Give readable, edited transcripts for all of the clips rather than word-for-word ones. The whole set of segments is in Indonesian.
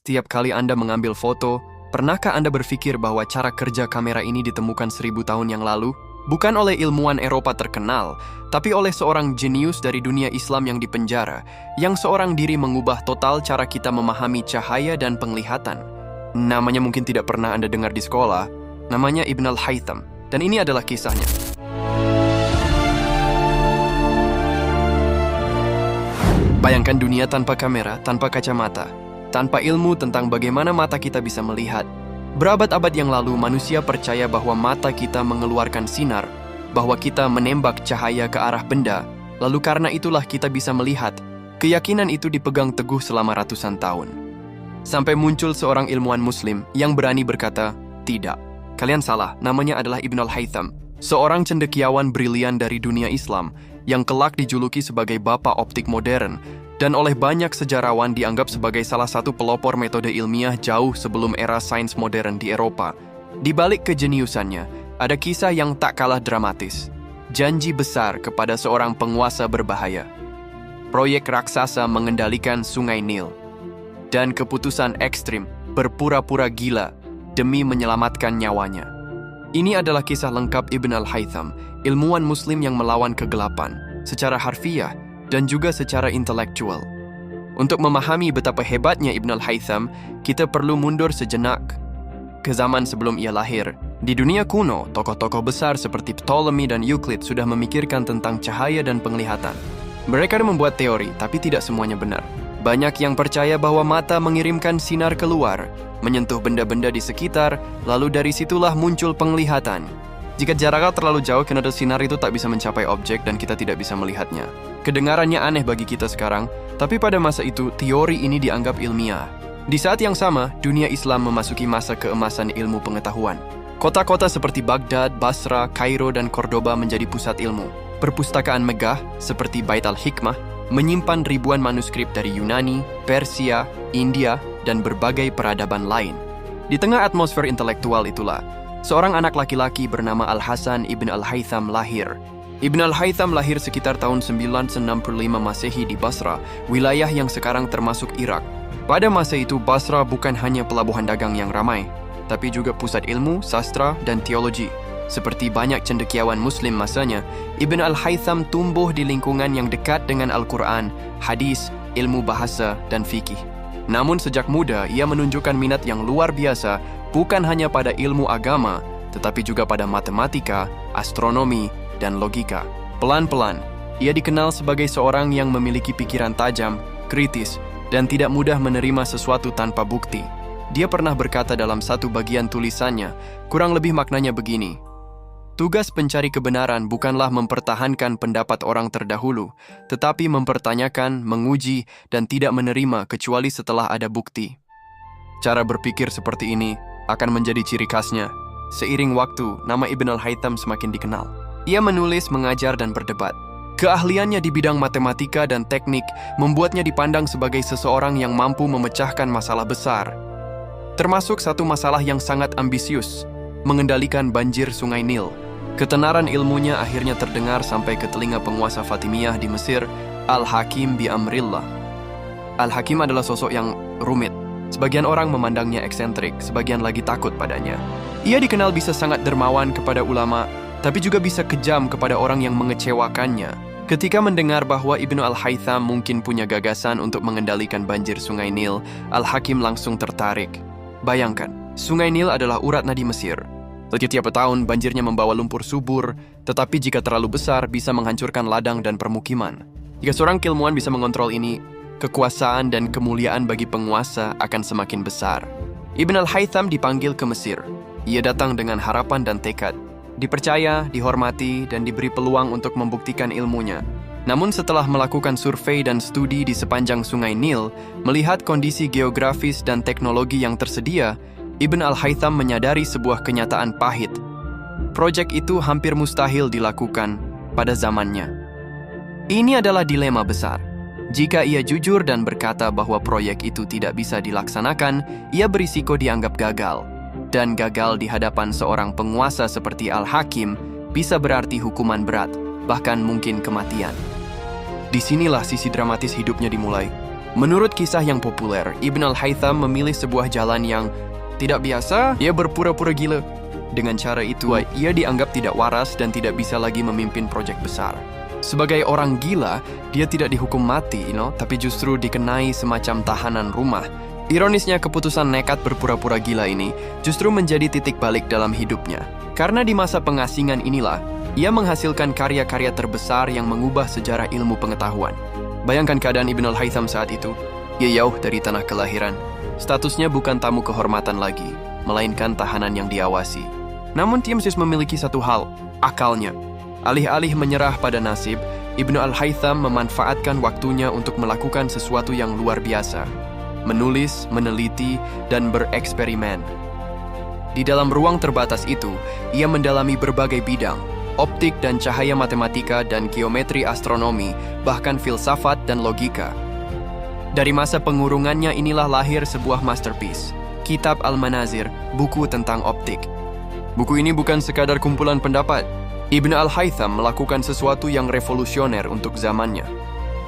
Setiap kali Anda mengambil foto, pernahkah Anda berpikir bahwa cara kerja kamera ini ditemukan 1000 tahun yang lalu? Bukan oleh ilmuwan Eropa terkenal, tapi oleh seorang jenius dari dunia Islam yang dipenjara, yang seorang diri mengubah total cara kita memahami cahaya dan penglihatan. Namanya mungkin tidak pernah Anda dengar di sekolah, namanya Ibn al-Haytham, dan ini adalah kisahnya. Bayangkan dunia tanpa kamera, tanpa kacamata, tanpa ilmu tentang bagaimana mata kita bisa melihat. Berabad-abad yang lalu, manusia percaya bahwa mata kita mengeluarkan sinar, bahwa kita menembak cahaya ke arah benda, lalu karena itulah kita bisa melihat. Keyakinan itu dipegang teguh selama ratusan tahun. Sampai muncul seorang ilmuwan muslim yang berani berkata, tidak, kalian salah, namanya adalah Ibn al-Haytham, seorang cendekiawan brilian dari dunia Islam, yang kelak dijuluki sebagai bapak optik modern, dan oleh banyak sejarawan dianggap sebagai salah satu pelopor metode ilmiah jauh sebelum era sains modern di Eropa. Di balik kejeniusannya, ada kisah yang tak kalah dramatis. Janji besar kepada seorang penguasa berbahaya. Proyek raksasa mengendalikan Sungai Nil. Dan keputusan ekstrim berpura-pura gila demi menyelamatkan nyawanya. Ini adalah kisah lengkap Ibn al-Haytham, ilmuwan muslim yang melawan kegelapan, secara harfiah dan juga secara intelektual. Untuk memahami betapa hebatnya Ibn al-Haytham, kita perlu mundur sejenak ke zaman sebelum ia lahir. Di dunia kuno, tokoh-tokoh besar seperti Ptolemy dan Euclid sudah memikirkan tentang cahaya dan penglihatan. Mereka membuat teori, tapi tidak semuanya benar. Banyak yang percaya bahwa mata mengirimkan sinar keluar, menyentuh benda-benda di sekitar, lalu dari situlah muncul penglihatan. Jika jaraknya terlalu jauh, kinesis sinar itu tak bisa mencapai objek dan kita tidak bisa melihatnya. Kedengarannya aneh bagi kita sekarang, tapi pada masa itu, teori ini dianggap ilmiah. Di saat yang sama, dunia Islam memasuki masa keemasan ilmu pengetahuan. Kota-kota seperti Baghdad, Basra, Kairo, dan Cordoba menjadi pusat ilmu. Perpustakaan megah, seperti Bait al-Hikmah, menyimpan ribuan manuskrip dari Yunani, Persia, India, dan berbagai peradaban lain. Di tengah atmosfer intelektual itulah, seorang anak laki-laki bernama Al-Hasan Ibn al-Haytham lahir. Ibn al-Haytham lahir sekitar tahun 965 Masehi di Basra, wilayah yang sekarang termasuk Irak. Pada masa itu, Basra bukan hanya pelabuhan dagang yang ramai, tapi juga pusat ilmu, sastra, dan teologi. Seperti banyak cendekiawan muslim masanya, Ibn al-Haytham tumbuh di lingkungan yang dekat dengan Al-Quran, hadis, ilmu bahasa, dan fikih. Namun sejak muda, ia menunjukkan minat yang luar biasa, bukan hanya pada ilmu agama, tetapi juga pada matematika, astronomi, dan logika. Pelan-pelan, ia dikenal sebagai seorang yang memiliki pikiran tajam, kritis, dan tidak mudah menerima sesuatu tanpa bukti. Dia pernah berkata dalam satu bagian tulisannya, kurang lebih maknanya begini, tugas pencari kebenaran bukanlah mempertahankan pendapat orang terdahulu, tetapi mempertanyakan, menguji, dan tidak menerima kecuali setelah ada bukti. Cara berpikir seperti ini akan menjadi ciri khasnya. Seiring waktu, nama Ibn al-Haytham semakin dikenal. Ia menulis, mengajar, dan berdebat. Keahliannya di bidang matematika dan teknik membuatnya dipandang sebagai seseorang yang mampu memecahkan masalah besar. Termasuk satu masalah yang sangat ambisius, mengendalikan banjir Sungai Nil. Ketenaran ilmunya akhirnya terdengar sampai ke telinga penguasa Fatimiyah di Mesir, Al-Hakim bi Amrillah. Al-Hakim adalah sosok yang rumit. Sebagian orang memandangnya eksentrik, sebagian lagi takut padanya. Ia dikenal bisa sangat dermawan kepada ulama, tapi juga bisa kejam kepada orang yang mengecewakannya. Ketika mendengar bahwa Ibnu al-Haytham mungkin punya gagasan untuk mengendalikan banjir Sungai Nil, Al-Hakim langsung tertarik. Bayangkan, Sungai Nil adalah urat nadi Mesir. Setiap tahun banjirnya membawa lumpur subur, tetapi jika terlalu besar bisa menghancurkan ladang dan permukiman. Jika seorang ilmuwan bisa mengontrol ini, kekuasaan dan kemuliaan bagi penguasa akan semakin besar. Ibn al-Haytham dipanggil ke Mesir. Ia datang dengan harapan dan tekad. Dipercaya, dihormati, dan diberi peluang untuk membuktikan ilmunya. Namun setelah melakukan survei dan studi di sepanjang Sungai Nil, melihat kondisi geografis dan teknologi yang tersedia, Ibn al-Haytham menyadari sebuah kenyataan pahit. Proyek itu hampir mustahil dilakukan pada zamannya. Ini adalah dilema besar. Jika ia jujur dan berkata bahwa proyek itu tidak bisa dilaksanakan, ia berisiko dianggap gagal. Dan gagal di hadapan seorang penguasa seperti Al-Hakim bisa berarti hukuman berat, bahkan mungkin kematian. Disinilah sisi dramatis hidupnya dimulai. Menurut kisah yang populer, Ibn al-Haytham memilih sebuah jalan yang tidak biasa. Ia berpura-pura gila. Dengan cara itu, ia dianggap tidak waras dan tidak bisa lagi memimpin proyek besar. Sebagai orang gila, dia tidak dihukum mati, tapi justru dikenai semacam tahanan rumah. Ironisnya, keputusan nekat berpura-pura gila ini justru menjadi titik balik dalam hidupnya. Karena di masa pengasingan inilah, ia menghasilkan karya-karya terbesar yang mengubah sejarah ilmu pengetahuan. Bayangkan keadaan Ibn al-Haytham saat itu. Ia jauh dari tanah kelahiran. Statusnya bukan tamu kehormatan lagi, melainkan tahanan yang diawasi. Namun Tiamsis memiliki satu hal, akalnya. Alih-alih menyerah pada nasib, Ibn al-Haytham memanfaatkan waktunya untuk melakukan sesuatu yang luar biasa. Menulis, meneliti, dan bereksperimen. Di dalam ruang terbatas itu, ia mendalami berbagai bidang, optik dan cahaya, matematika dan geometri, astronomi, bahkan filsafat dan logika. Dari masa pengurungannya inilah lahir sebuah masterpiece, Kitab Al-Manazir, buku tentang optik. Buku ini bukan sekadar kumpulan pendapat. Ibn al-Haytham melakukan sesuatu yang revolusioner untuk zamannya.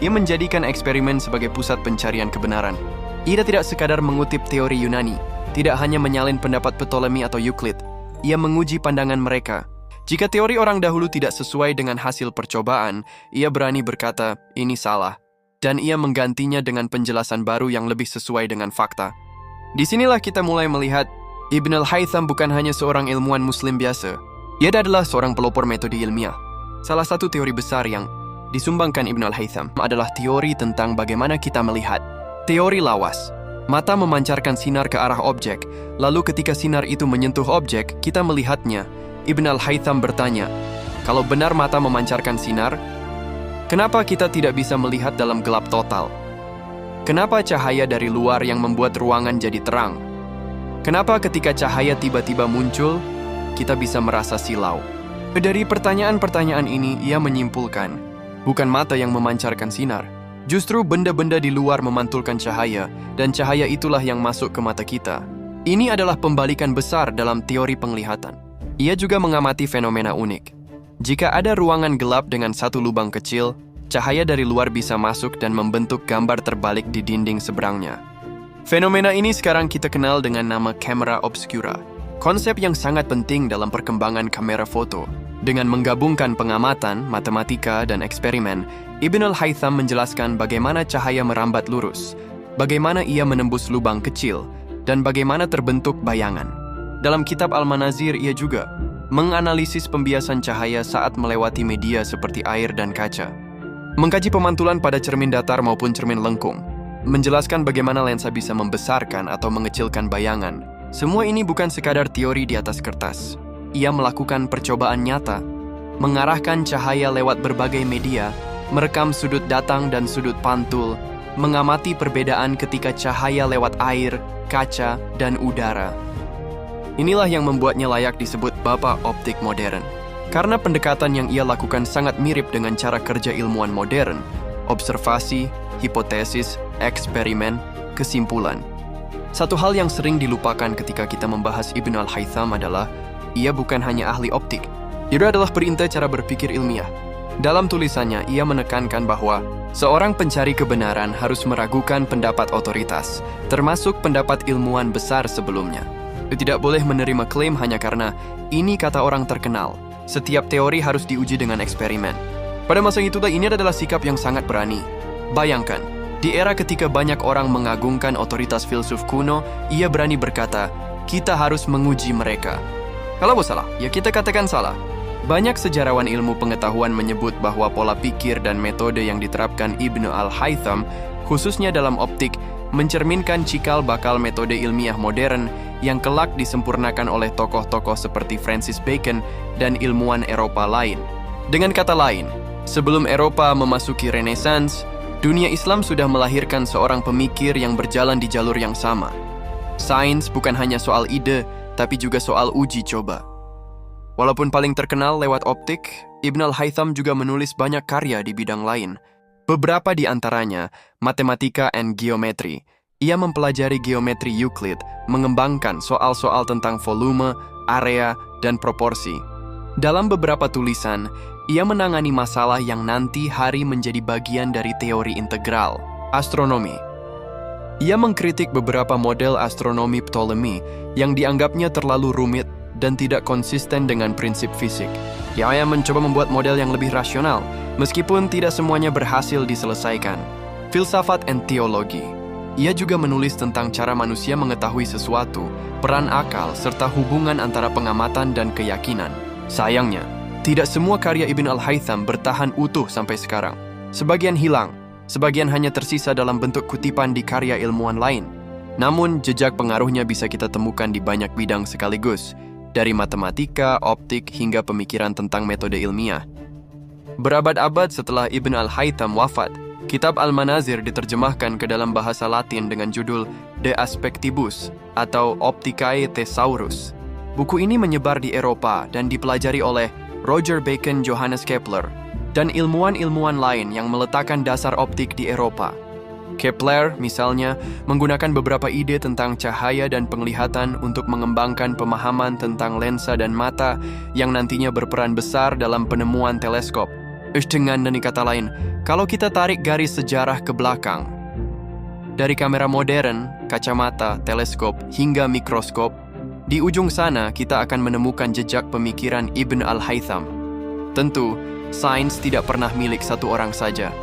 Ia menjadikan eksperimen sebagai pusat pencarian kebenaran. Ia tidak sekadar mengutip teori Yunani, tidak hanya menyalin pendapat Ptolemy atau Euclid. Ia menguji pandangan mereka. Jika teori orang dahulu tidak sesuai dengan hasil percobaan, ia berani berkata, ini salah. Dan ia menggantinya dengan penjelasan baru yang lebih sesuai dengan fakta. Disinilah kita mulai melihat, Ibn al-Haytham bukan hanya seorang ilmuwan muslim biasa. Ia adalah seorang pelopor metode ilmiah. Salah satu teori besar yang disumbangkan Ibn al-Haytham adalah teori tentang bagaimana kita melihat. Teori lawas. Mata memancarkan sinar ke arah objek, lalu ketika sinar itu menyentuh objek, kita melihatnya. Ibn al-Haytham bertanya, kalau benar mata memancarkan sinar, kenapa kita tidak bisa melihat dalam gelap total? Kenapa cahaya dari luar yang membuat ruangan jadi terang? Kenapa ketika cahaya tiba-tiba muncul, kita bisa merasa silau? Dari pertanyaan-pertanyaan ini, ia menyimpulkan, bukan mata yang memancarkan sinar. Justru benda-benda di luar memantulkan cahaya, dan cahaya itulah yang masuk ke mata kita. Ini adalah pembalikan besar dalam teori penglihatan. Ia juga mengamati fenomena unik. Jika ada ruangan gelap dengan satu lubang kecil, cahaya dari luar bisa masuk dan membentuk gambar terbalik di dinding seberangnya. Fenomena ini sekarang kita kenal dengan nama camera obscura, konsep yang sangat penting dalam perkembangan kamera foto. Dengan menggabungkan pengamatan, matematika, dan eksperimen, Ibn al-Haytham menjelaskan bagaimana cahaya merambat lurus, bagaimana ia menembus lubang kecil, dan bagaimana terbentuk bayangan. Dalam kitab Al-Manazir, ia juga menganalisis pembiasan cahaya saat melewati media seperti air dan kaca, mengkaji pemantulan pada cermin datar maupun cermin lengkung, menjelaskan bagaimana lensa bisa membesarkan atau mengecilkan bayangan. Semua ini bukan sekadar teori di atas kertas. Ia melakukan percobaan nyata, mengarahkan cahaya lewat berbagai media, merekam sudut datang dan sudut pantul, mengamati perbedaan ketika cahaya lewat air, kaca, dan udara. Inilah yang membuatnya layak disebut Bapak Optik Modern. Karena pendekatan yang ia lakukan sangat mirip dengan cara kerja ilmuwan modern, observasi, hipotesis, eksperimen, kesimpulan. Satu hal yang sering dilupakan ketika kita membahas Ibn al-Haytham adalah ia bukan hanya ahli optik. Ia adalah perintis cara berpikir ilmiah. Dalam tulisannya, ia menekankan bahwa seorang pencari kebenaran harus meragukan pendapat otoritas, termasuk pendapat ilmuwan besar sebelumnya. Tidak boleh menerima klaim hanya karena ini kata orang terkenal. Setiap teori harus diuji dengan eksperimen. Pada masa itulah ini adalah sikap yang sangat berani. Bayangkan, di era ketika banyak orang mengagungkan otoritas filsuf kuno, ia berani berkata, kita harus menguji mereka. Kalau salah, ya kita katakan salah. Banyak sejarawan ilmu pengetahuan menyebut bahwa pola pikir dan metode yang diterapkan Ibn al-Haytham, khususnya dalam optik, mencerminkan cikal bakal metode ilmiah modern yang kelak disempurnakan oleh tokoh-tokoh seperti Francis Bacon dan ilmuwan Eropa lain. Dengan kata lain, sebelum Eropa memasuki Renaissance, dunia Islam sudah melahirkan seorang pemikir yang berjalan di jalur yang sama. Sains bukan hanya soal ide, tapi juga soal uji coba. Walaupun paling terkenal lewat optik, Ibn al-Haytham juga menulis banyak karya di bidang lain. Beberapa di antaranya, matematika dan geometri. Ia mempelajari geometri Euclid, mengembangkan soal-soal tentang volume, area, dan proporsi. Dalam beberapa tulisan, ia menangani masalah yang nanti hari menjadi bagian dari teori integral, astronomi, Ia mengkritik beberapa model astronomi Ptolemy yang dianggapnya terlalu rumit dan tidak konsisten dengan prinsip fisik. Ia mencoba membuat model yang lebih rasional, meskipun tidak semuanya berhasil diselesaikan. Filsafat dan teologi. Ia juga menulis tentang cara manusia mengetahui sesuatu, peran akal, serta hubungan antara pengamatan dan keyakinan. Sayangnya, tidak semua karya Ibn al-Haytham bertahan utuh sampai sekarang. Sebagian hilang, sebagian hanya tersisa dalam bentuk kutipan di karya ilmuwan lain. Namun, jejak pengaruhnya bisa kita temukan di banyak bidang sekaligus, dari matematika, optik, hingga pemikiran tentang metode ilmiah. Berabad-abad setelah Ibn al-Haytham wafat, kitab Al-Manazir diterjemahkan ke dalam bahasa Latin dengan judul De Aspectibus atau Opticae Thesaurus. Buku ini menyebar di Eropa dan dipelajari oleh Roger Bacon, Johannes Kepler, dan ilmuwan-ilmuwan lain yang meletakkan dasar optik di Eropa. Kepler, misalnya, menggunakan beberapa ide tentang cahaya dan penglihatan untuk mengembangkan pemahaman tentang lensa dan mata yang nantinya berperan besar dalam penemuan teleskop. Dengan kata lain, kalau kita tarik garis sejarah ke belakang, dari kamera modern, kacamata, teleskop, hingga mikroskop, di ujung sana kita akan menemukan jejak pemikiran Ibn al-Haytham. Tentu, sains tidak pernah milik satu orang saja.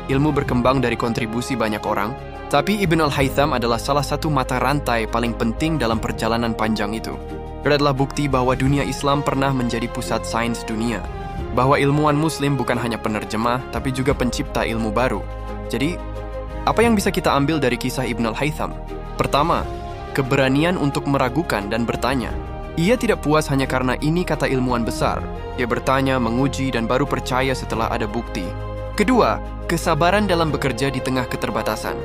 Ilmu berkembang dari kontribusi banyak orang, tapi Ibn al-Haytham adalah salah satu mata rantai paling penting dalam perjalanan panjang itu. Dia adalah bukti bahwa dunia Islam pernah menjadi pusat sains dunia, bahwa ilmuwan muslim bukan hanya penerjemah, tapi juga pencipta ilmu baru. Jadi, apa yang bisa kita ambil dari kisah Ibn al-Haytham? Pertama, keberanian untuk meragukan dan bertanya. Ia tidak puas hanya karena ini kata ilmuwan besar. Ia bertanya, menguji, dan baru percaya setelah ada bukti. Kedua, kesabaran dalam bekerja di tengah keterbatasan.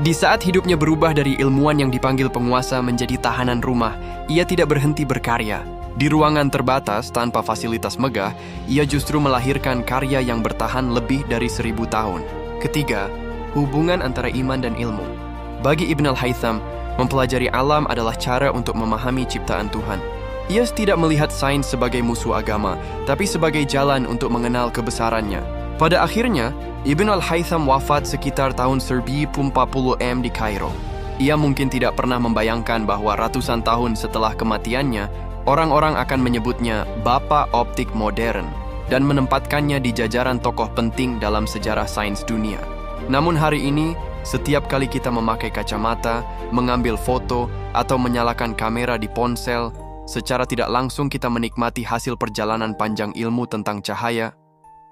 Di saat hidupnya berubah dari ilmuwan yang dipanggil penguasa menjadi tahanan rumah, ia tidak berhenti berkarya. Di ruangan terbatas tanpa fasilitas megah, ia justru melahirkan karya yang bertahan lebih dari 1000 tahun. Ketiga, hubungan antara iman dan ilmu. Bagi Ibn al-Haytham, mempelajari alam adalah cara untuk memahami ciptaan Tuhan. Ia tidak melihat sains sebagai musuh agama, tapi sebagai jalan untuk mengenal kebesarannya. Pada akhirnya, Ibn al-Haytham wafat sekitar tahun 1040 di Kairo. Ia mungkin tidak pernah membayangkan bahwa ratusan tahun setelah kematiannya, orang-orang akan menyebutnya Bapak Optik Modern dan menempatkannya di jajaran tokoh penting dalam sejarah sains dunia. Namun hari ini, setiap kali kita memakai kacamata, mengambil foto, atau menyalakan kamera di ponsel, secara tidak langsung kita menikmati hasil perjalanan panjang ilmu tentang cahaya,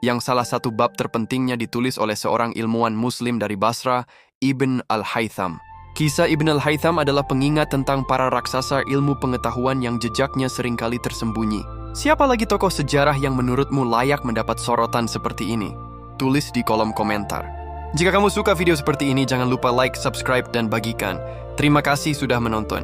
yang salah satu bab terpentingnya ditulis oleh seorang ilmuwan muslim dari Basra, Ibn al-Haytham. Kisah Ibn al-Haytham adalah pengingat tentang para raksasa ilmu pengetahuan yang jejaknya seringkali tersembunyi. Siapa lagi tokoh sejarah yang menurutmu layak mendapat sorotan seperti ini? Tulis di kolom komentar. Jika kamu suka video seperti ini, jangan lupa like, subscribe, dan bagikan. Terima kasih sudah menonton.